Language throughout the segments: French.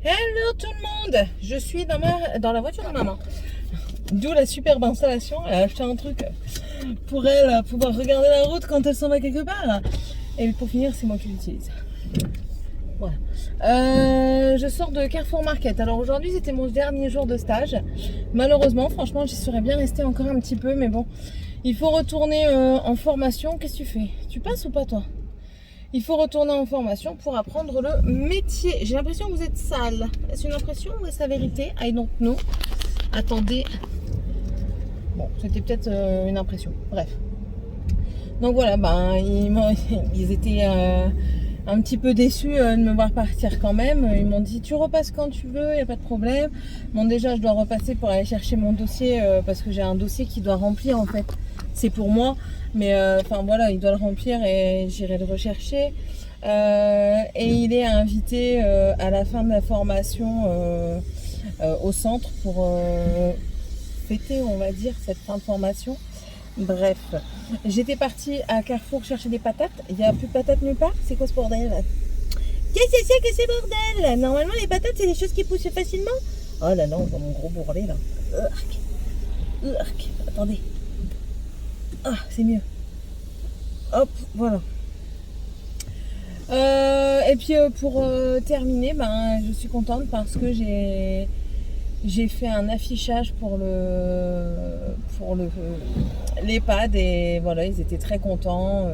Hello tout le monde. Je suis dans la voiture de maman. D'où la superbe installation. Elle a acheté un truc pour elle pouvoir regarder la route quand elle s'en va quelque part. Et pour finir, c'est moi qui l'utilise. Voilà. Je sors de Carrefour Market. Alors aujourd'hui, c'était mon dernier jour de stage. Malheureusement, franchement, j'y serais bien restée encore un petit peu. Mais bon, il faut retourner en formation. Qu'est-ce que tu fais? Tu passes ou pas toi? Il faut retourner en formation pour apprendre le métier. J'ai l'impression que vous êtes sale. Est-ce une impression ou est-ce la vérité? I don't know. Attendez. Bon, c'était peut-être une impression. Bref. Donc voilà, ils étaient un petit peu déçus de me voir partir quand même. Ils m'ont dit tu repasses quand tu veux, il n'y a pas de problème. Bon, déjà je dois repasser pour aller chercher mon dossier parce que j'ai un dossier qui doit remplir en fait. C'est pour moi, mais enfin voilà, il doit le remplir et j'irai le rechercher. Et il est invité à la fin de la formation au centre pour fêter, on va dire, cette fin de formation. Bref, j'étais partie à Carrefour chercher des patates. Il n'y a plus de patates nulle part. C'est quoi ce bordel? Qu'est-ce que c'est que ce bordel? Normalement, les patates, c'est des choses qui poussent facilement. Oh là là, on voit mon gros bourrelet là. Urk. Attendez. Ah, c'est mieux. Hop, voilà. Et puis pour terminer, je suis contente parce que j'ai fait un affichage pour l'EHPAD et voilà, ils étaient très contents.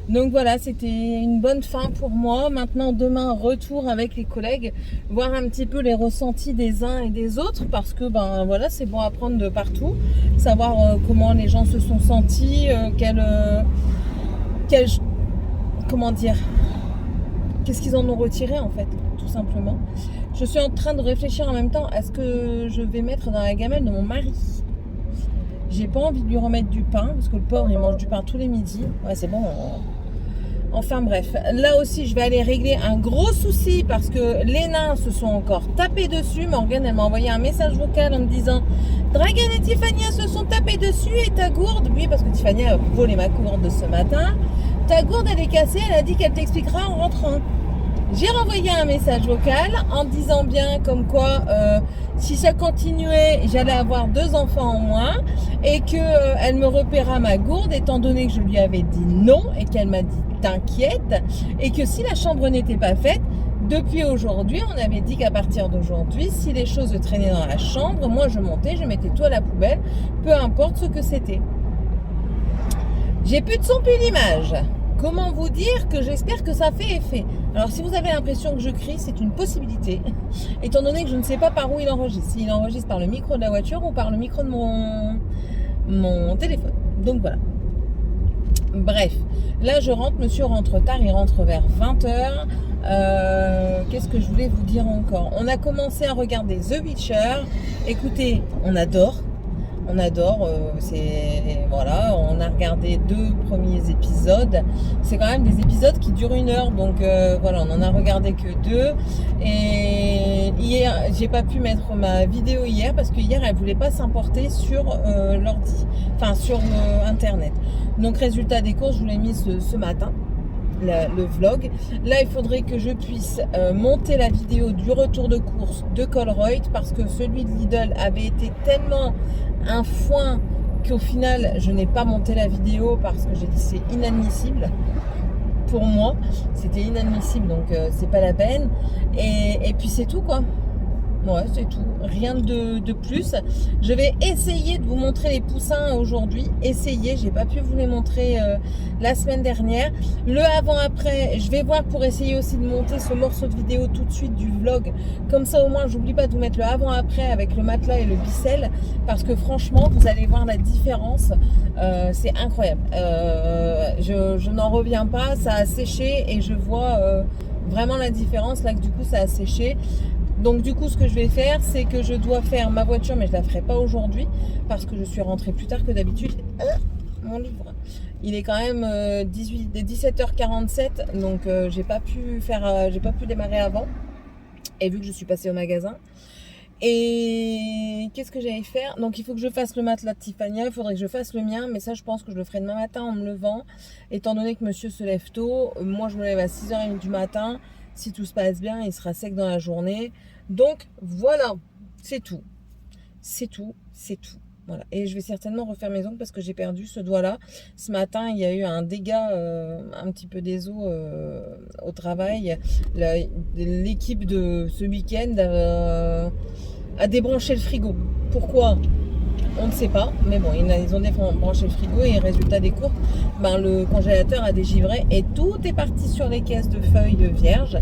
Donc voilà, c'était une bonne fin pour moi. Maintenant, demain, retour avec les collègues, voir un petit peu les ressentis des uns et des autres parce que voilà, c'est bon à prendre de partout, savoir comment les gens se sont sentis, comment dire, qu'est-ce qu'ils en ont retiré en fait, tout simplement. Je suis en train de réfléchir en même temps à ce que je vais mettre dans la gamelle de mon mari. J'ai pas envie de lui remettre du pain parce que le pauvre il mange du pain tous les midis. Ouais, c'est bon. Enfin bref, là aussi je vais aller régler un gros souci parce que les nains se sont encore tapés dessus. Morgane elle m'a envoyé un message vocal en me disant Dragan et Tiffania se sont tapés dessus et ta gourde, oui parce que Tiffania a volé ma gourde de ce matin, ta gourde elle est cassée, elle a dit qu'elle t'expliquera en rentrant. J'ai renvoyé un message vocal en disant bien comme quoi si ça continuait, j'allais avoir 2 enfants en moins et que elle me repérera ma gourde étant donné que je lui avais dit non et qu'elle m'a dit t'inquiète et que si la chambre n'était pas faite, depuis aujourd'hui, on avait dit qu'à partir d'aujourd'hui, si les choses traînaient dans la chambre, moi je montais, je mettais tout à la poubelle, peu importe ce que c'était. J'ai plus de son, plus d'image. Comment vous dire que j'espère que ça fait effet. Alors si vous avez l'impression que je crie, c'est une possibilité, étant donné que je ne sais pas par où il enregistre. S'il enregistre par le micro de la voiture ou par le micro de mon téléphone. Donc voilà. Bref, là je rentre, monsieur rentre tard, il rentre vers 20h. Qu'est-ce que je voulais vous dire encore? On a commencé à regarder The Witcher. Écoutez, on adore, voilà, on a regardé 2 premiers épisodes. C'est quand même des épisodes qui durent 1 heure, donc voilà, on en a regardé que 2. Et hier, j'ai pas pu mettre ma vidéo hier parce que hier elle voulait pas s'importer sur l'ordi, enfin sur internet. Donc résultat des courses, je vous l'ai mis ce matin. Le vlog. Là, il faudrait que je puisse monter la vidéo du retour de course de Colruyt parce que celui de Lidl avait été tellement un foin qu'au final, je n'ai pas monté la vidéo parce que j'ai dit c'est inadmissible. Pour moi, c'était inadmissible, donc c'est pas la peine. Et puis c'est tout quoi. Ouais, c'est tout. Rien de plus. Je vais essayer de vous montrer les poussins aujourd'hui. J'ai pas pu vous les montrer la semaine dernière. Le avant-après, je vais voir pour essayer aussi de monter ce morceau de vidéo tout de suite du vlog. Comme ça, au moins, j'oublie pas de vous mettre le avant-après avec le matelas et le bicelle. Parce que franchement, vous allez voir la différence. C'est incroyable. Je n'en reviens pas. Ça a séché et je vois vraiment la différence. Là, que du coup, ça a séché. Donc du coup ce que je vais faire c'est que je dois faire ma voiture mais je la ferai pas aujourd'hui parce que je suis rentrée plus tard que d'habitude. Mon livre, il est quand même 17h47 donc j'ai pas pu démarrer avant et vu que je suis passée au magasin. Et qu'est-ce que j'allais faire? Donc il faut que je fasse le matelas de Tiffania, il faudrait que je fasse le mien, mais ça je pense que je le ferai demain matin en me levant, étant donné que monsieur se lève tôt. Moi je me lève à 6h30 du matin. Si tout se passe bien, il sera sec dans la journée. Donc voilà, c'est tout. C'est tout, c'est tout. Voilà. Et je vais certainement refaire mes ongles parce que j'ai perdu ce doigt-là. Ce matin, il y a eu un dégât un petit peu des os au travail. L'équipe de ce week-end a débranché le frigo. Pourquoi? On ne sait pas, mais bon, ils ont débranché le frigo et résultat des courses, ben, le congélateur a dégivré et tout est parti sur les caisses de feuilles vierges.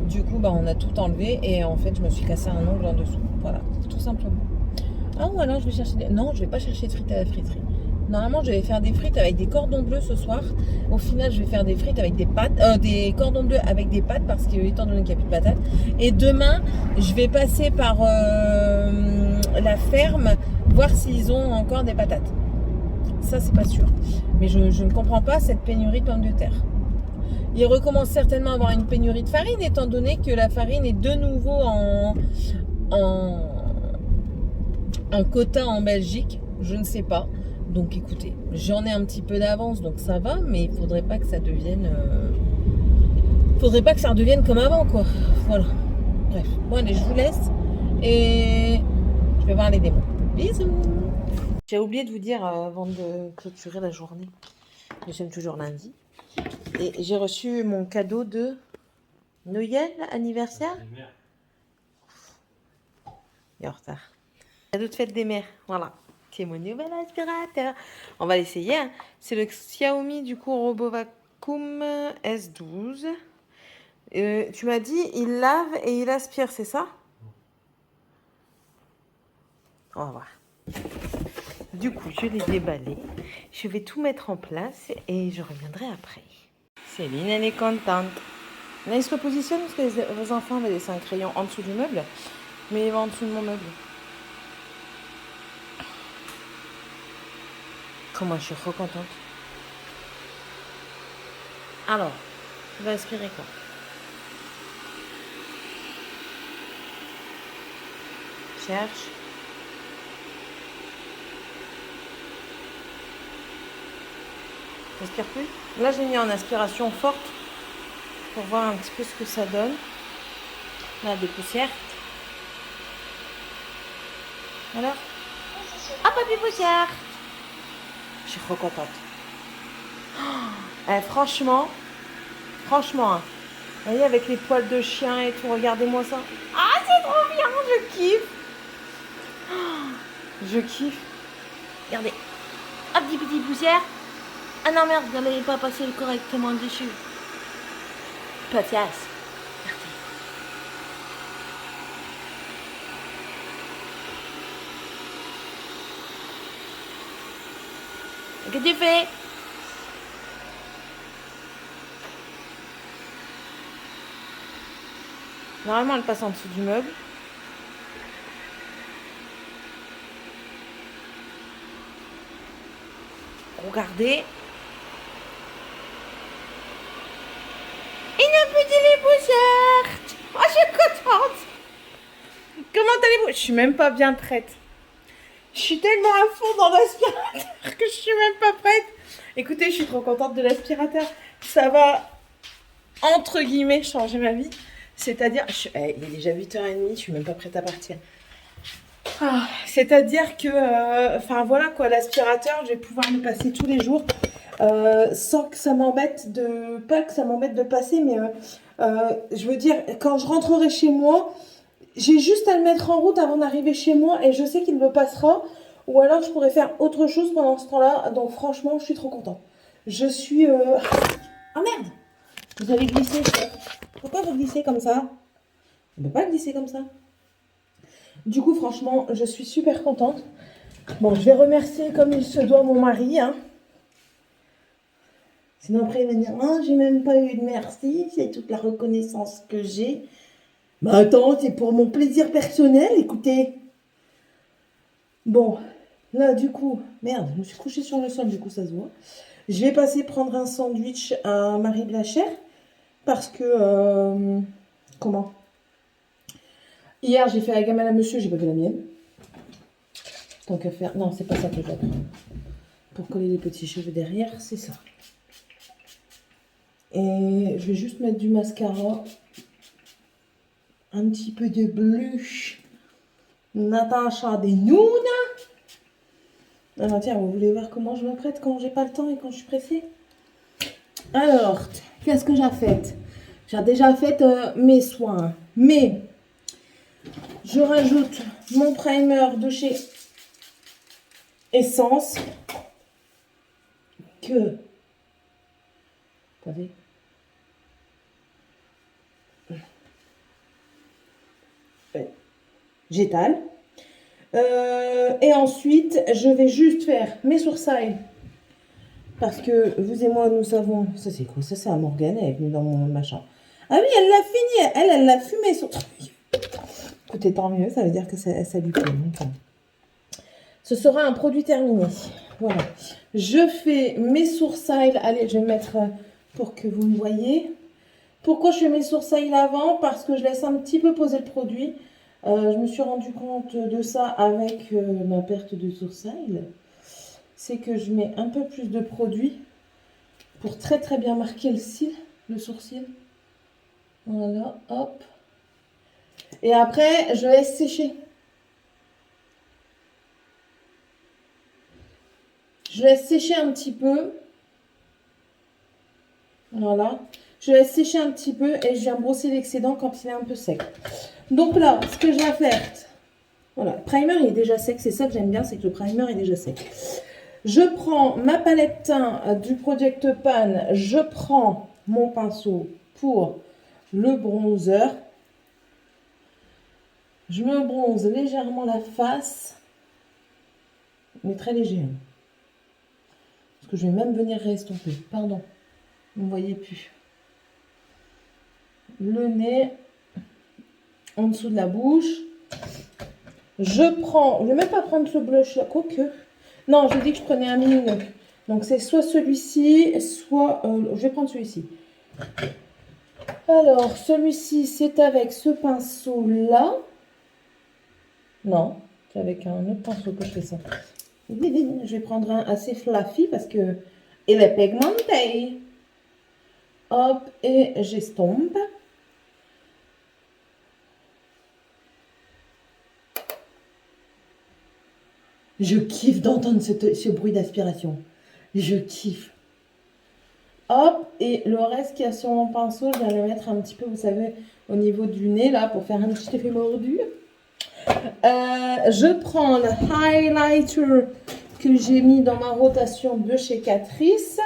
Du coup, ben, on a tout enlevé et en fait, je me suis cassé un ongle en dessous. Voilà, tout simplement. Ah, ou alors je vais chercher des... Non, je vais pas chercher de frites à la friterie. Normalement, je vais faire des frites avec des cordons bleus ce soir. Au final, je vais faire des frites avec des pâtes, des cordons bleus avec des pâtes parce qu'étant donné qu'il n'y a plus de patates. Et demain, je vais passer par la ferme voir s'ils ont encore des patates. Ça, c'est pas sûr. Mais je ne comprends pas cette pénurie de pommes de terre. Ils recommencent certainement à avoir une pénurie de farine, étant donné que la farine est de nouveau en quota en Belgique. Je ne sais pas. Donc écoutez, j'en ai un petit peu d'avance, donc ça va, mais il faudrait pas que ça devienne... faudrait pas que ça redevienne comme avant, quoi. Voilà. Bref. Bon, allez, je vous laisse. Et je vais voir les démons. Bisous. J'ai oublié de vous dire avant de clôturer la journée. Nous sommes toujours lundi. Et j'ai reçu mon cadeau de Noël, anniversaire. Il est en retard. Cadeau de fête des mères. Voilà. C'est mon nouvel aspirateur. On va l'essayer. Hein. C'est le Xiaomi du coup Robot Vacuum S12. Tu m'as dit, il lave et il aspire, c'est ça? On va voir. Du coup, je l'ai déballé. Je vais tout mettre en place et je reviendrai après. Céline, elle est contente. Là, il se repositionne parce que vos enfants avaient laissé un crayon en dessous du meuble. Mais il va en dessous de mon meuble. Comment je suis trop contente. Alors, il va aspirer quoi? Cherche. J'aspire plus. Là, j'ai mis en aspiration forte pour voir un petit peu ce que ça donne. Là, des poussières. Alors? Ah, pas des poussières! Je suis trop contente. Oh, franchement, hein. Vous voyez, avec les poils de chien et tout, regardez-moi ça. Ah, c'est trop bien, je kiffe. Oh, je kiffe. Regardez. Hop, des petites poussières. Ah non, merde, vous n'avez pas passé correctement dessus. Patience. Qu'est-ce que tu fais? Normalement, elle passe en dessous du meuble. Regardez. Il n'a plus dit les poussières. Oh, je suis contente. Comment allez-vous? Je suis même pas bien prête. Je suis tellement à fond dans l'aspirateur que je suis même pas prête. Écoutez, je suis trop contente de l'aspirateur. Ça va, entre guillemets, changer ma vie. C'est-à-dire, il est déjà 8h30, je suis même pas prête à partir. Ah, c'est-à-dire que, enfin voilà quoi, l'aspirateur, je vais pouvoir le passer tous les jours sans que ça m'embête de, pas que ça m'embête de passer, mais je veux dire, quand je rentrerai chez moi, j'ai juste à le mettre en route avant d'arriver chez moi et je sais qu'il me passera. Ou alors je pourrais faire autre chose pendant ce temps-là. Donc franchement, je suis trop contente. Je suis... Ah merde! Vous avez glissé. Pourquoi vous glissez comme ça? On ne peut pas glisser comme ça. Du coup, franchement, je suis super contente. Bon, je vais remercier comme il se doit mon mari. Hein. Sinon après, il va me dire, ah, j'ai même pas eu de merci. C'est toute la reconnaissance que j'ai. Mais attends, c'est pour mon plaisir personnel, écoutez. Bon, là, du coup, merde, je me suis couchée sur le sol, du coup, ça se voit. Je vais passer prendre un sandwich à Marie Blachère parce que, comment? Hier, j'ai fait la gamelle à monsieur, j'ai pas fait la mienne. Tant qu'à faire, non, c'est pas ça que je vais prendre. Pour coller les petits cheveux derrière, c'est ça. Et je vais juste mettre du mascara un petit peu de blush Natasha Denona. Alors tiens, vous voulez voir comment je me prête quand j'ai pas le temps et quand je suis pressée? Alors, qu'est-ce que j'ai fait? J'ai déjà fait mes soins, mais je rajoute mon primer de chez Essence que, attendez, j'étale. Et ensuite, je vais juste faire mes sourcils. Parce que vous et moi, nous savons... Ça, c'est quoi? Ça, c'est un Morgane, elle est venue dans mon machin. Ah oui, elle l'a fini. Elle l'a fumé, son truc. Écoutez, tant mieux. Ça veut dire que ça lui plaît. Donc, ce sera un produit terminé. Voilà. Je fais mes sourcils. Allez, je vais mettre pour que vous me voyez. Pourquoi je fais mes sourcils avant? Parce que je laisse un petit peu poser le produit. Je me suis rendu compte de ça avec ma perte de sourcils. C'est que je mets un peu plus de produit pour très très bien marquer le cil, le sourcil. Voilà, hop. Et après, je laisse sécher. Je laisse sécher un petit peu. Voilà. Je laisse sécher un petit peu et je viens brosser l'excédent quand il est un peu sec. Donc là, ce que je vais faire, voilà, le primer il est déjà sec. C'est ça que j'aime bien, c'est que le primer est déjà sec. Je prends ma palette teint du Project Pan. Je prends mon pinceau pour le bronzer. Je me bronze légèrement la face, mais très léger. Parce que je vais même venir réestomper. Pardon, vous ne voyez plus. Le nez, en dessous de la bouche. Je prends, je ne vais même pas prendre ce blush là, quoique. Non, j'ai dit que je prenais un mini. Donc c'est soit celui-ci, soit... je vais prendre celui-ci. Alors, celui-ci, c'est avec ce pinceau-là. Non, c'est avec un autre pinceau que je fais ça. Je vais prendre un assez fluffy parce que il est pigmenté. Hop, et j'estompe. Je kiffe d'entendre ce bruit d'aspiration. Je kiffe. Hop, et le reste qu'il y a sur mon pinceau, je vais le mettre un petit peu, vous savez, au niveau du nez, là, pour faire un petit effet mordu. Je prends le highlighter que j'ai mis dans ma rotation de chez Catrice.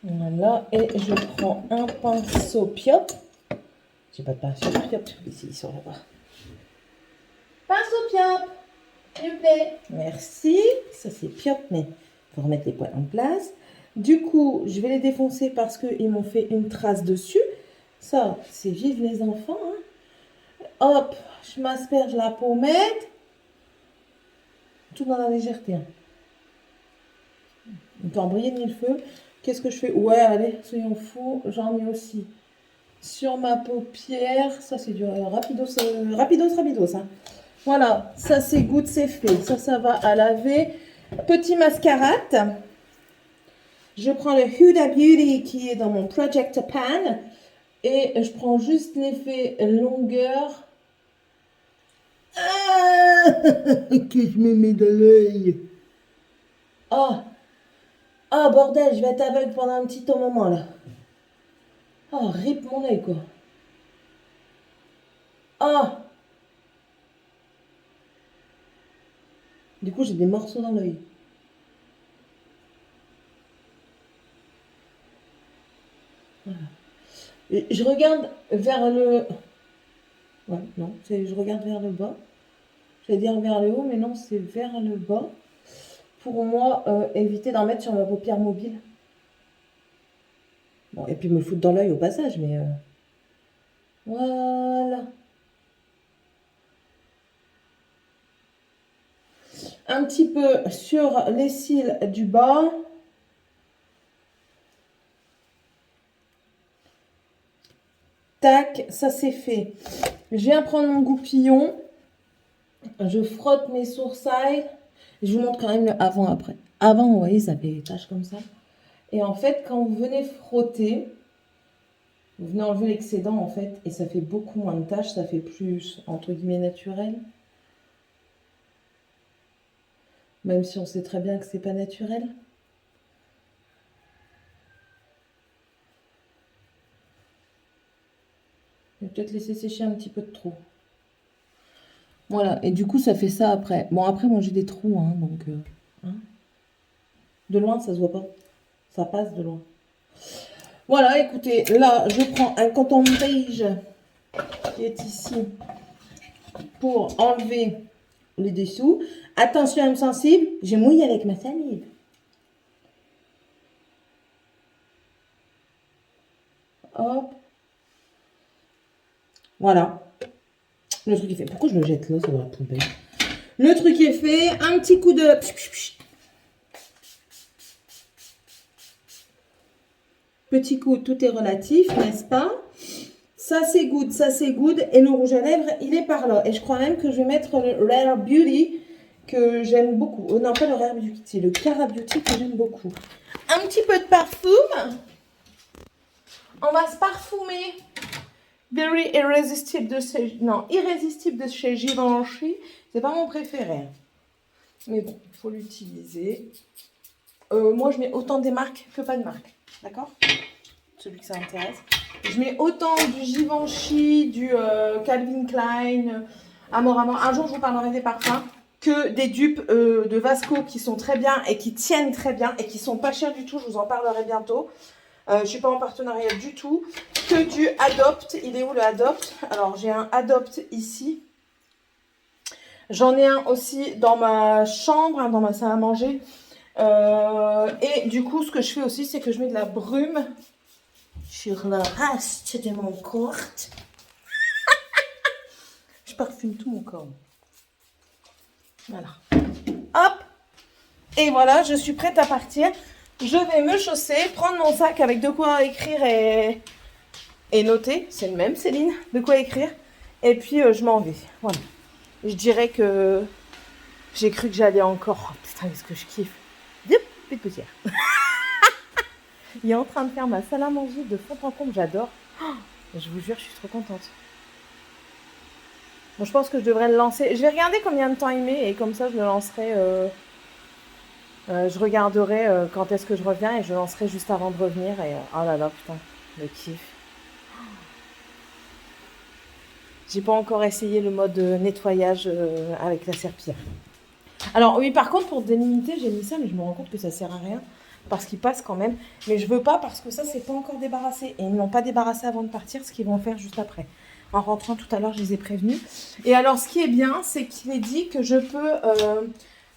Voilà, et je prends un pinceau Piop. J'ai pas de pinceau Piop, ici, sur là-bas. Pinceau Piop, s'il vous plaît. Merci. Ça, c'est Piop, mais il faut remettre les poils en place. Du coup, je vais les défoncer parce qu'ils m'ont fait une trace dessus. Ça, c'est vive les enfants. Hein. Hop, je m'asperge la pommette. Tout dans la légèreté. Hein. On peut embrayer de mille feux. Qu'est-ce que je fais? Ouais, allez, soyons fous. J'en mets aussi sur ma paupière. Ça, c'est du rapidos. Hein. Voilà, ça, c'est good, c'est fait. Ça va à laver. Petit mascarade. Je prends le Huda Beauty qui est dans mon Project Pan. Et je prends juste l'effet longueur. Ah, que je me mets dans l'œil. Oh, oh, bordel, je vais être aveugle pendant un petit moment là. Oh, rip mon œil quoi. Oh. Du coup, j'ai des morceaux dans l'œil. Voilà. Et je regarde vers le... Ouais, non, je regarde vers le bas. J'allais dire vers le haut, mais non, c'est vers le bas. Pour moi, éviter d'en mettre sur ma paupière mobile. Bon, et puis me le foutre dans l'œil au passage, mais... Voilà. Un petit peu sur les cils du bas. Tac, ça c'est fait. Je viens prendre mon goupillon. Je frotte mes sourcils. Je vous montre quand même le avant-après. Avant, vous voyez, ça fait des taches comme ça. Et en fait, quand vous venez frotter, Vous venez enlever l'excédent en fait et ça fait beaucoup moins de tâches, ça fait plus entre guillemets naturel. Même si on sait très bien que c'est pas naturel. Je vais peut-être laisser sécher un petit peu de trop. Voilà, et du coup ça fait ça après. Bon après moi j'ai des trous, hein, donc... hein. De loin ça se voit pas. Ça passe de loin. Voilà, écoutez, là je prends un coton beige qui est ici pour enlever les dessous. Attention âme sensible, j'ai mouillé avec ma salive. Hop. Voilà. Le truc est fait. Pourquoi je le jette là, c'est dans la poubelle? Le truc est fait. Un petit coup de... Petit coup, tout est relatif, n'est-ce pas? Ça c'est good, ça c'est good. Et le rouge à lèvres, il est par là. Et je crois même que je vais mettre le Rare Beauty que j'aime beaucoup. Oh non, pas le Rare Beauty, c'est le Cara Beauty que j'aime beaucoup. Un petit peu de parfum. On va se parfumer. Very Irresistible de chez... Non, Irrésistible de chez Givenchy. C'est pas mon préféré. Mais bon, il faut l'utiliser. Moi, je mets autant des marques que pas de marques. D'accord? Celui que ça intéresse. Je mets autant du Givenchy, du Calvin Klein, Amor Amor. Un jour, je vous parlerai des parfums. Que des dupes de Vasco qui sont très bien et qui tiennent très bien et qui sont pas chers du tout. Je vous en parlerai bientôt. Je ne suis pas en partenariat du tout. Que du Adopt. Il est où le Adopt? Alors, j'ai un Adopt ici. J'en ai un aussi dans ma chambre, dans ma salle à manger. Et du coup, ce que je fais aussi, c'est que je mets de la brume sur le reste de mon corps. Je parfume tout mon corps. Voilà. Hop. Et voilà, je suis prête à partir. Je vais me chausser, prendre mon sac avec de quoi écrire et noter. C'est le même, Céline, de quoi écrire. Et puis, je m'en vais. Voilà. Je dirais que j'ai cru que j'allais encore... Oh, putain, qu'est-ce que je kiffe. Yep, plus de poussière. Il est en train de faire ma salle à manger de fond en comble. J'adore. Oh, je vous jure, je suis trop contente. Bon, je pense que je devrais le lancer. Je vais regarder combien de temps il met et comme ça, je le lancerai... je regarderai quand est-ce que je reviens et je lancerai juste avant de revenir. Et oh là là, putain, le kiff. J'ai pas encore essayé le mode nettoyage avec la serpillière. Alors oui, par contre, pour délimiter, j'ai mis ça, mais je me rends compte que ça sert à rien. Parce qu'il passe quand même. Mais je veux pas parce que ça, c'est pas encore débarrassé. Et ils ne l'ont pas débarrassé avant de partir, ce qu'ils vont faire juste après. En rentrant tout à l'heure, je les ai prévenus. Et alors, ce qui est bien, c'est qu'il est dit que je peux...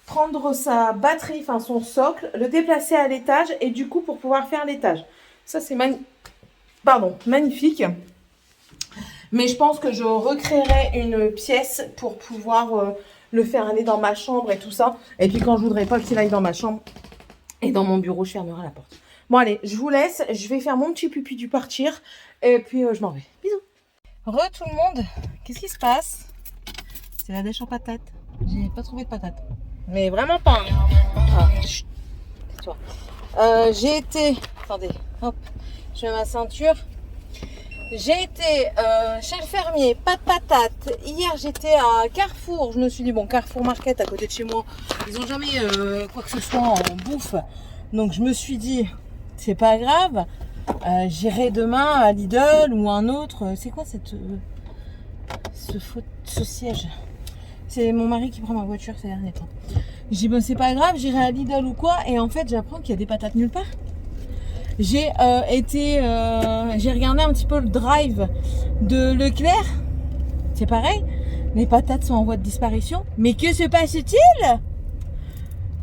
prendre sa batterie, enfin son socle, le déplacer à l'étage et du coup pour pouvoir faire l'étage. Ça c'est magnifique. Mais je pense que je recréerai une pièce pour pouvoir le faire aller dans ma chambre et tout ça. Et puis quand je voudrais pas qu'il aille dans ma chambre et dans mon bureau, je fermerai la porte. Bon allez, je vous laisse. Je vais faire mon petit pupi du partir et puis je m'en vais. Bisous. Re tout le monde. Qu'est-ce qui se passe? C'est la dèche en patate. J'ai pas trouvé de patate. Mais vraiment pas. Ah, tais-toi. J'ai été... Attendez, hop, je mets ma ceinture. J'ai été chez le fermier, pas de patates. Hier, j'étais à Carrefour. Je me suis dit, bon, Carrefour Market, à côté de chez moi, ils n'ont jamais quoi que ce soit en bouffe. Donc, je me suis dit, c'est pas grave. J'irai demain à Lidl ou un autre. C'est quoi ce siège? C'est mon mari qui prend ma voiture ces derniers temps. Je dis, bon, c'est pas grave, j'irai à Lidl ou quoi. Et en fait, j'apprends qu'il y a des patates nulle part. J'ai regardé un petit peu le drive de Leclerc. C'est pareil. Les patates sont en voie de disparition. Mais que se passe-t-il?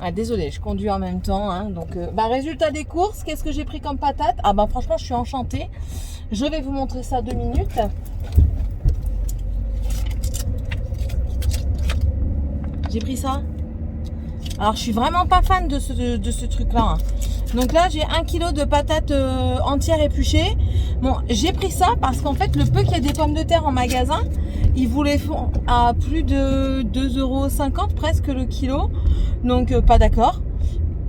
Ah, désolé, je conduis en même temps. Hein, donc, résultat des courses, qu'est-ce que j'ai pris comme patate? Ah, franchement, je suis enchantée. Je vais vous montrer ça 2 minutes. J'ai pris ça. Alors, je suis vraiment pas fan de ce truc-là. Hein. Donc là, j'ai 1 kg de patates entières épluchées. Bon, j'ai pris ça parce qu'en fait, le peu qu'il y a des pommes de terre en magasin, ils vous les font à plus de 2,50 € presque le kilo. Donc, pas d'accord.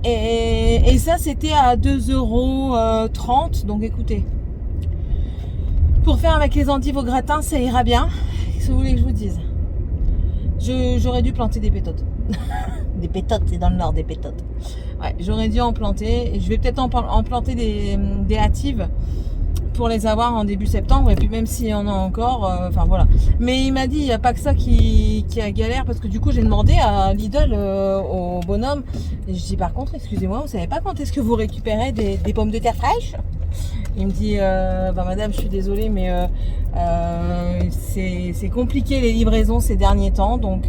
Et ça, c'était à 2,30 €. Donc, écoutez. Pour faire avec les endives au gratin, ça ira bien. Qu'est-ce que vous voulez que je vous dise? J'aurais dû planter des pétotes. Des pétotes, c'est dans le nord, des pétotes. Ouais, j'aurais dû en planter. Et je vais peut-être en planter des hâtives pour les avoir en début septembre. Et puis même s'il y en a encore, enfin voilà. Mais il m'a dit, il n'y a pas que ça qui a galère. Parce que du coup, j'ai demandé à Lidl, au bonhomme. Et je dis, par contre, excusez-moi, vous savez pas quand est-ce que vous récupérez des pommes de terre fraîches? Il me dit, bah madame, je suis désolée, mais c'est compliqué les livraisons ces derniers temps. Donc,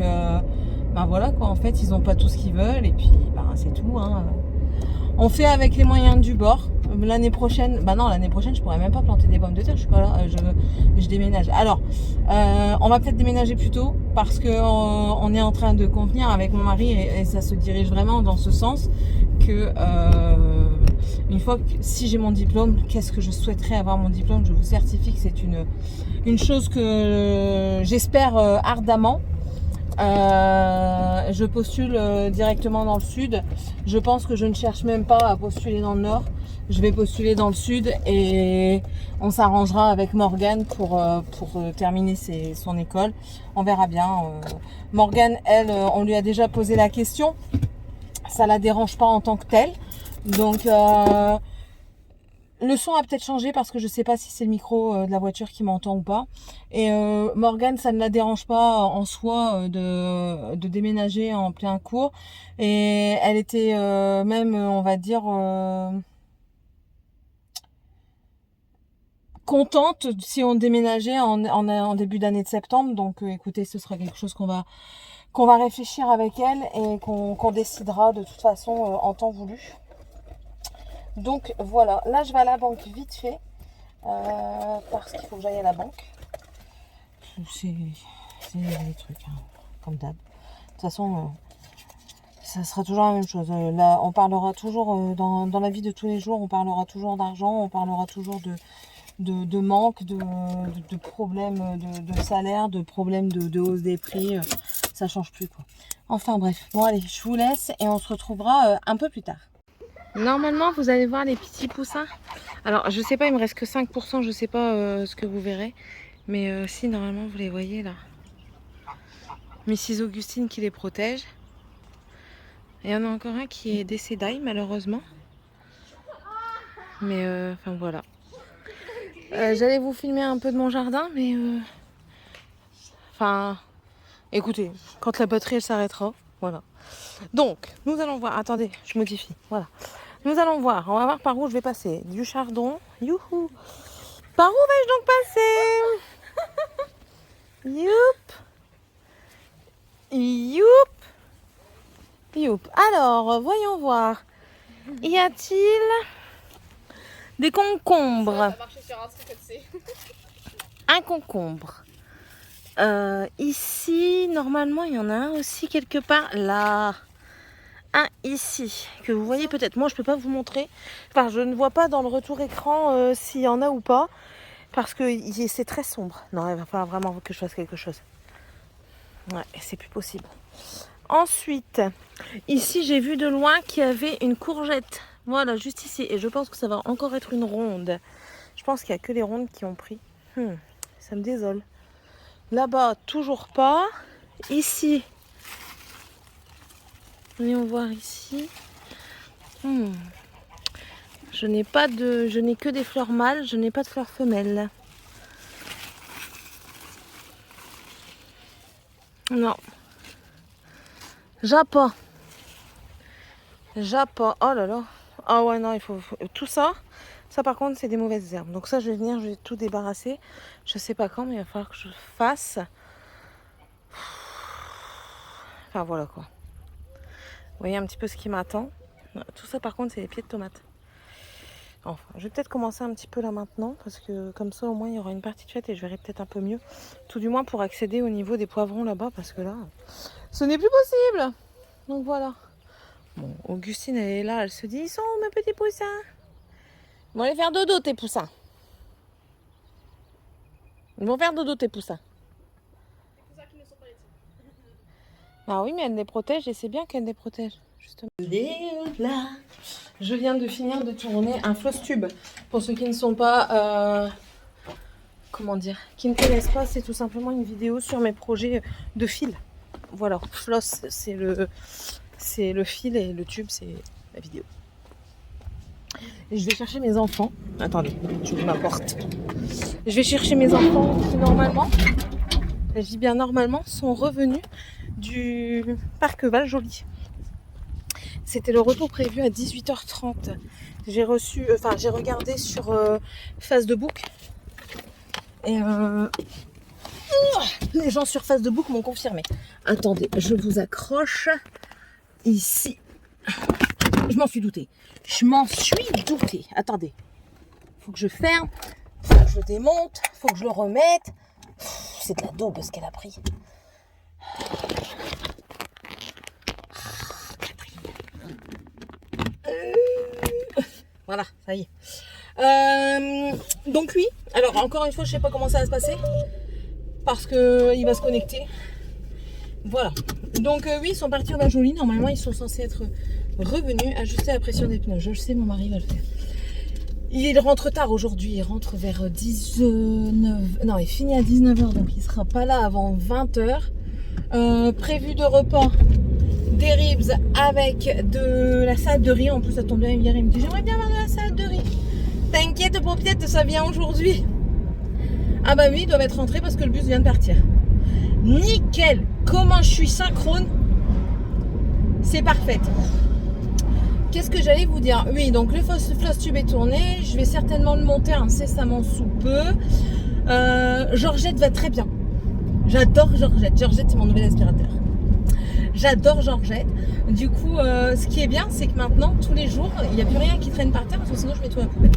bah voilà quoi, en fait, ils n'ont pas tout ce qu'ils veulent. Et puis, bah, c'est tout. Hein. On fait avec les moyens du bord. L'année prochaine, bah non, l'année prochaine, je pourrais même pas planter des pommes de terre. Je suis pas là, je déménage. Alors, on va peut-être déménager plus tôt parce que on est en train de convenir avec mon mari et ça se dirige vraiment dans ce sens que une fois que si j'ai mon diplôme, qu'est-ce que je souhaiterais avoir mon diplôme? Je vous certifie que c'est une chose que j'espère ardemment. Je postule directement dans le sud. Je pense que je ne cherche même pas à postuler dans le nord. Je vais postuler dans le sud et on s'arrangera avec Morgane pour terminer son école. On verra bien. Morgane, elle, on lui a déjà posé la question. Ça la dérange pas en tant que telle. Donc le son a peut-être changé parce que je sais pas si c'est le micro de la voiture qui m'entend ou pas. Et Morgane, ça ne la dérange pas en soi de déménager en plein cours. Et elle était même, on va dire, contente si on déménageait en début d'année de septembre. Donc écoutez, ce sera quelque chose qu'on va réfléchir avec elle et qu'on décidera de toute façon en temps voulu. Donc voilà, là je vais à la banque vite fait parce qu'il faut que j'aille à la banque. C'est des trucs, hein, comme d'hab. De toute façon, ça sera toujours la même chose. Là, on parlera toujours dans la vie de tous les jours, on parlera toujours d'argent, on parlera toujours de manque, de problèmes de salaire, de problèmes de hausse des prix. Ça change plus quoi. Enfin bref, bon allez, je vous laisse et on se retrouvera un peu plus tard. Normalement, vous allez voir les petits poussins. Alors, je sais pas, il me reste que 5%, je sais pas ce que vous verrez. Mais si, normalement, vous les voyez là. Mrs Augustine qui les protège. Et il y en a encore un qui est décédé, malheureusement. Mais enfin, voilà. J'allais vous filmer un peu de mon jardin, mais... Enfin, écoutez, quand la batterie, elle s'arrêtera, voilà. Donc, nous allons voir... Attendez, je modifie, voilà. Nous allons voir, on va voir par où je vais passer. Du chardon, youhou. Par où vais-je donc passer? Youp. Youp. Youp. Alors, voyons voir. Y a-t-il des concombres? Un concombre. Ici, normalement, il y en a un aussi quelque part. Là. Un ici, que vous voyez peut-être. Moi, je peux pas vous montrer. Enfin, je ne vois pas dans le retour écran s'il y en a ou pas. Parce que c'est très sombre. Non, il va falloir vraiment que je fasse quelque chose. Ouais, c'est plus possible. Ensuite, ici, j'ai vu de loin qu'il y avait une courgette. Voilà, juste ici. Et je pense que ça va encore être une ronde. Je pense qu'il n'y a que les rondes qui ont pris. Ça me désole. Là-bas, toujours pas. Ici. Voyons voir ici. Je n'ai que des fleurs mâles, je n'ai pas de fleurs femelles. Non. Japon. Oh là là. Ah ouais, non, il faut... Tout ça, par contre, c'est des mauvaises herbes. Donc ça, je vais venir, je vais tout débarrasser. Je sais pas quand, mais il va falloir que je le fasse. Enfin, voilà quoi. Vous voyez un petit peu ce qui m'attend. Tout ça, par contre, c'est les pieds de tomates. Enfin, je vais peut-être commencer un petit peu là maintenant, parce que comme ça, au moins, il y aura une partie de fête et je verrai peut-être un peu mieux. Tout du moins pour accéder au niveau des poivrons là-bas, parce que là, ce n'est plus possible. Donc voilà. Bon, Augustine, elle est là, elle se dit, ils sont où mes petits poussins? Ils vont aller faire dodo, tes poussins. Ils vont faire dodo, tes poussins. Les poussins qui ne sont pas les tiens. Ah oui, mais elle les protège et c'est bien qu'elle les protège, justement. Là. Je viens de finir de tourner un floss tube. Pour ceux qui ne sont pas comment dire, qui ne connaissent pas, c'est tout simplement une vidéo sur mes projets de fil. Voilà, floss, c'est le fil et le tube, c'est la vidéo. Et je vais chercher mes enfants. Attendez, j'ouvre ma porte. Je vais chercher mes enfants qui normalement, je dis bien normalement, sont revenus du parc Val-Joli. C'était le retour prévu à 18h30. J'ai regardé sur Facebook et les gens sur Facebook m'ont confirmé. Attendez, je vous accroche ici. Je m'en suis doutée. Attendez. Faut que je ferme. Faut que je démonte. Faut que je le remette. C'est de la daube ce qu'elle a pris. Voilà, ça y est. Donc oui, alors encore une fois, je sais pas comment ça va se passer. Parce que il va se connecter. Voilà. Donc oui, ils sont partis au Val-Joli. Normalement, ils sont censés être revenus, ajuster la pression des pneus. Je sais, mon mari va le faire. Il rentre tard aujourd'hui. Il rentre vers 19... Non, il finit à 19h. Donc il sera pas là avant 20h. Prévu de repas. Des ribs avec de la salade de riz. En plus, ça tombe bien, hier, il me dit j'aimerais bien avoir de la salade de riz. T'inquiète, paupiette, ça vient aujourd'hui. Ah bah oui, ils doivent être rentrés parce que le bus vient de partir. Nickel. Comment je suis synchrone. C'est parfait. Qu'est-ce que j'allais vous dire? Oui, donc le floss tube est tourné. Je vais certainement le monter incessamment sous peu. Georgette va très bien. J'adore Georgette. Georgette, c'est mon nouvel aspirateur. J'adore Georgette. Du coup, ce qui est bien, c'est que maintenant, tous les jours, il n'y a plus rien qui traîne par terre parce que sinon, je mets tout à la poubelle.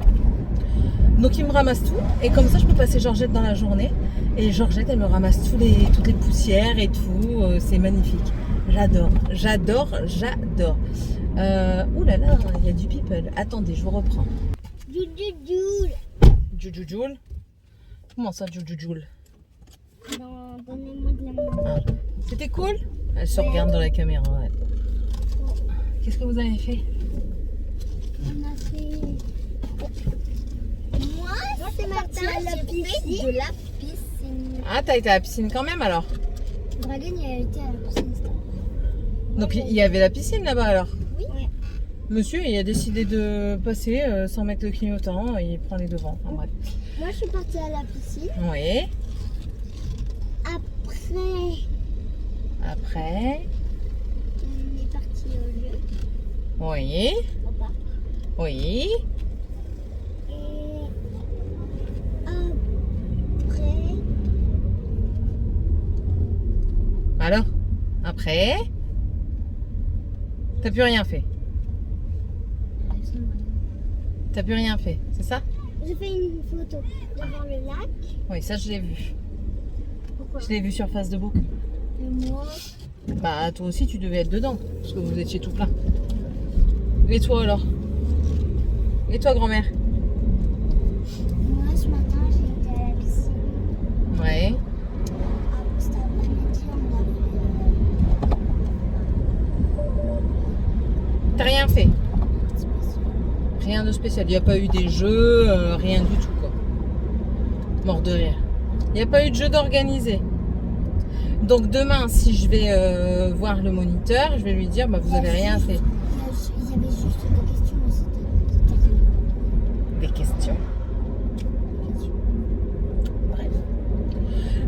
Donc, il me ramasse tout. Et comme ça, je peux passer Georgette dans la journée. Et Georgette, elle me ramasse toutes les poussières et tout. C'est magnifique. J'adore. Ouh là là, il y a du people. Attendez, je vous reprends. Jujujoule. Comment ça, Jujujoule? Donnez-moi de la main. C'était cool? Elle se regarde dans la caméra. Ouais. Qu'est-ce que vous avez fait? On a fait... Moi, c'est parti à la piscine. De la piscine. Ah, t'as été à la piscine quand même alors? Dragon, il a été à la piscine. Donc il y avait la piscine là-bas alors? Oui. Ouais. Monsieur, il a décidé de passer sans mettre le clignotant, il prend les devants. Enfin, bref. Moi, je suis partie à la piscine. Oui. Après, on est parti au lieu. oui. Au parc. Oui. Et après, Alors? Après? T'as plus rien fait? T'as plus rien fait, c'est ça? j'ai fait une photo devant le lac. Oui, ça je l'ai vu. Pourquoi? Je l'ai vu sur Facebook. Et moi, Bah toi aussi tu devais être dedans, parce que vous étiez tout plein. Et toi alors? Et toi grand-mère? moi, ce matin, j'ai été à la piscine. Ouais. C'était après-midi, on a T'as rien fait? fait spécial. Rien de spécial. Il n'y a pas eu des jeux, rien du tout quoi. Mort de rire. Il n'y a pas eu de jeu d'organiser. Donc demain, si je vais voir le moniteur, je vais lui dire bah, vous avez rien fait. Il y avait juste des questions, mais c'était Des questions.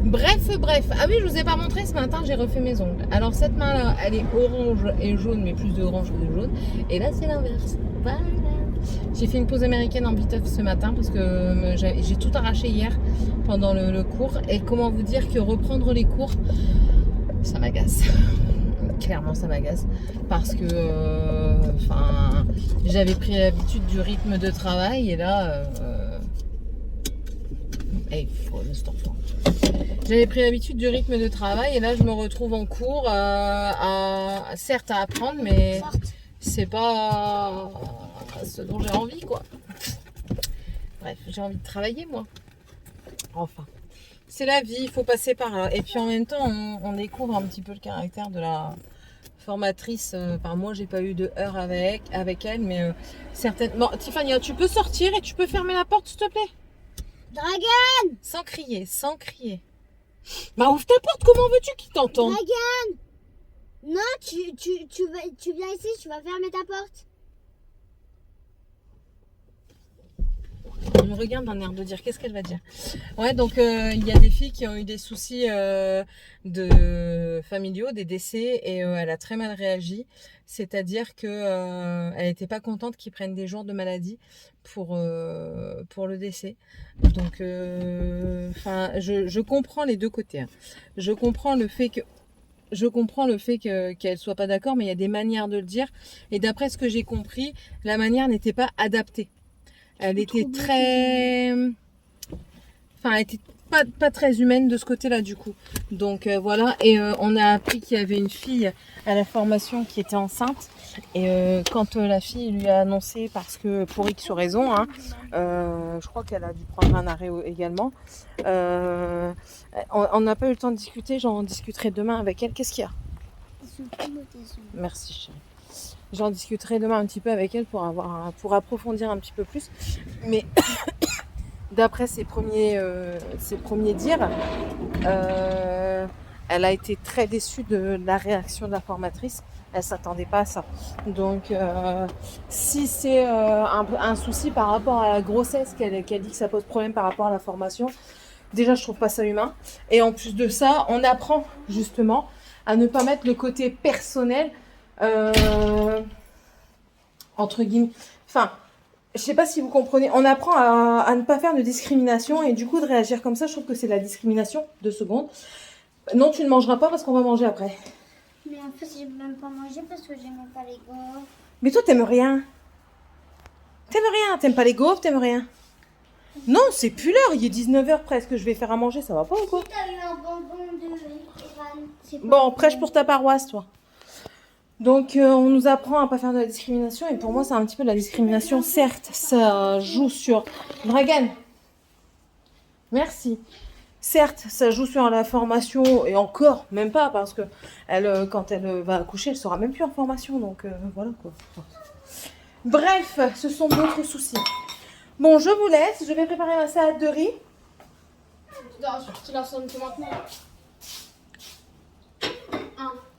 Bref. Ah oui, je vous ai pas montré ce matin, j'ai refait mes ongles. Alors cette main-là, elle est orange et jaune, mais plus de orange que de jaune. Et là, c'est l'inverse. Voilà. J'ai fait une pause américaine en biteuf ce matin parce que j'ai tout arraché hier pendant le cours. Et comment vous dire que reprendre les cours, ça m'agace. Clairement, ça m'agace. Parce que j'avais pris l'habitude du rythme de travail et là... J'avais pris l'habitude du rythme de travail et là je me retrouve en cours certes à apprendre mais c'est pas ce dont j'ai envie quoi. Bref, j'ai envie de travailler moi. Enfin, c'est la vie, il faut passer par là. Et puis en même temps on découvre un petit peu le caractère de la formatrice. Moi j'ai pas eu de heure avec elle mais certaines... Bon Tiffany, tu peux sortir et tu peux fermer la porte s'il te plaît? Dragon! Sans crier, sans crier. Bah ouvre ta porte, comment veux-tu qu'il t'entende? Dragon! Non, tu viens ici, tu vas fermer ta porte. Elle me regarde d'un air de dire qu'est-ce qu'elle va dire. Ouais, donc il y a des filles qui ont eu des soucis de familiaux, des décès, et elle a très mal réagi. C'est-à-dire que elle n'était pas contente qu'ils prennent des jours de maladie pour le décès. Donc, je comprends les deux côtés. Hein. Je comprends le fait qu'elle soit pas d'accord, mais il y a des manières de le dire. Et d'après ce que j'ai compris, la manière n'était pas adaptée. Elle était très... Enfin, elle était pas très humaine de ce côté-là, du coup. Donc, voilà. Et on a appris qu'il y avait une fille à la formation qui était enceinte. Et quand la fille lui a annoncé, parce que pour X raison, hein, je crois qu'elle a dû prendre un arrêt également. On n'a pas eu le temps de discuter. J'en discuterai demain avec elle. Qu'est-ce qu'il y a? Merci, chérie. J'en discuterai demain un petit peu avec elle pour approfondir un petit peu plus. Mais d'après ses premiers dires, elle a été très déçue de la réaction de la formatrice. Elle ne s'attendait pas à ça. Donc, si c'est un souci par rapport à la grossesse, qu'elle dit que ça pose problème par rapport à la formation, déjà, je trouve pas ça humain. Et en plus de ça, on apprend justement à ne pas mettre le côté personnel entre guillemets, enfin, je sais pas si vous comprenez, on apprend à ne pas faire de discrimination et du coup de réagir comme ça, je trouve que c'est de la discrimination. 2 secondes. Non, tu ne mangeras pas parce qu'on va manger après. Mais en fait, j'ai même pas mangé parce que j'aimais pas les gaufres. Mais toi, t'aimes rien. T'aimes pas les gaufres, t'aimes rien. Non, c'est plus l'heure, il est 19h presque, je vais faire à manger, ça va pas ou quoi? Si t'as eu un bonbon de Evan. Bon, prêche pour ta paroisse, toi. Donc, on nous apprend à pas faire de la discrimination. Et pour moi, c'est un petit peu de la discrimination. Certes, ça joue sur... Dragan. Merci. Certes, ça joue sur la formation. Et encore, même pas. Parce que elle, quand elle va accoucher, elle sera même plus en formation. Donc, voilà quoi. Bref, ce sont d'autres soucis. Bon, je vous laisse. Je vais préparer ma salade de riz. Tu lances un peu maintenant.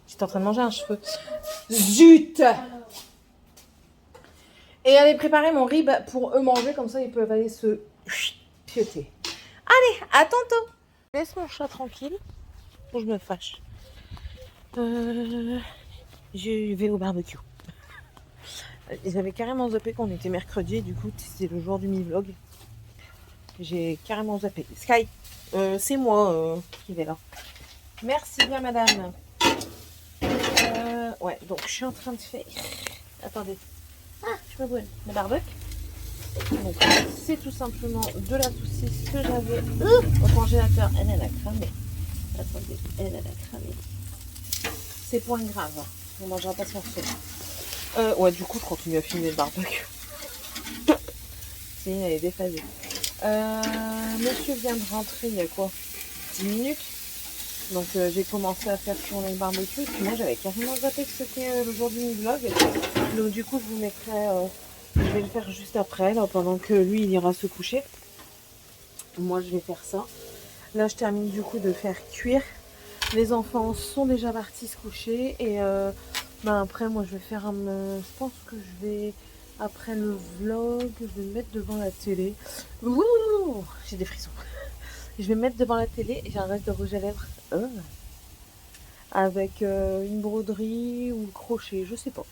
J'étais en train de manger un cheveu. Zut! Et aller préparer mon riz pour eux manger, comme ça ils peuvent aller se pioter. Allez, à tantôt! Laisse mon chat tranquille, ou je me fâche. Je vais au barbecue. J'avais carrément zappé qu'on était mercredi, et du coup c'était le jour du mi-vlog. J'ai carrément zappé. Sky, c'est moi qui vais là. Merci bien madame. Ouais, donc je suis en train de faire... Attendez. Ah, je me brûle. Le barbecue. Donc c'est tout simplement de la saucisse que j'avais au congélateur. Elle a cramé. Attendez, elle a cramé. C'est point grave. On ne mangera pas ce morceau. Ouais, du coup, je continue à filmer le barbecue. C'est elle est déphasée. Monsieur vient de rentrer il y a quoi 10 minutes. Donc j'ai commencé à faire tourner le barbecue. Puis moi j'avais carrément zappé que c'était le jour du vlog. Donc du coup je vous mettrai... je vais le faire juste après, là, pendant que lui il ira se coucher. Moi je vais faire ça. Là je termine du coup de faire cuire. Les enfants sont déjà partis se coucher. Et après moi je vais faire je pense que je vais... Après le vlog, je vais me mettre devant la télé. Ouh, j'ai des frissons. Je vais me mettre devant la télé et j'ai un reste de rouge à lèvres avec une broderie ou le crochet, je sais pas.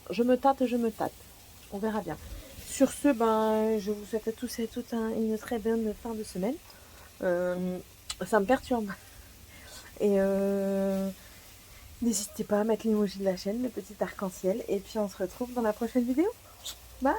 Je me tâte. On verra bien. Sur ce, je vous souhaite à tous et à toutes une très bonne fin de semaine. Ça me perturbe. Et n'hésitez pas à mettre l'emoji de la chaîne, le petit arc-en-ciel. Et puis on se retrouve dans la prochaine vidéo. Bye!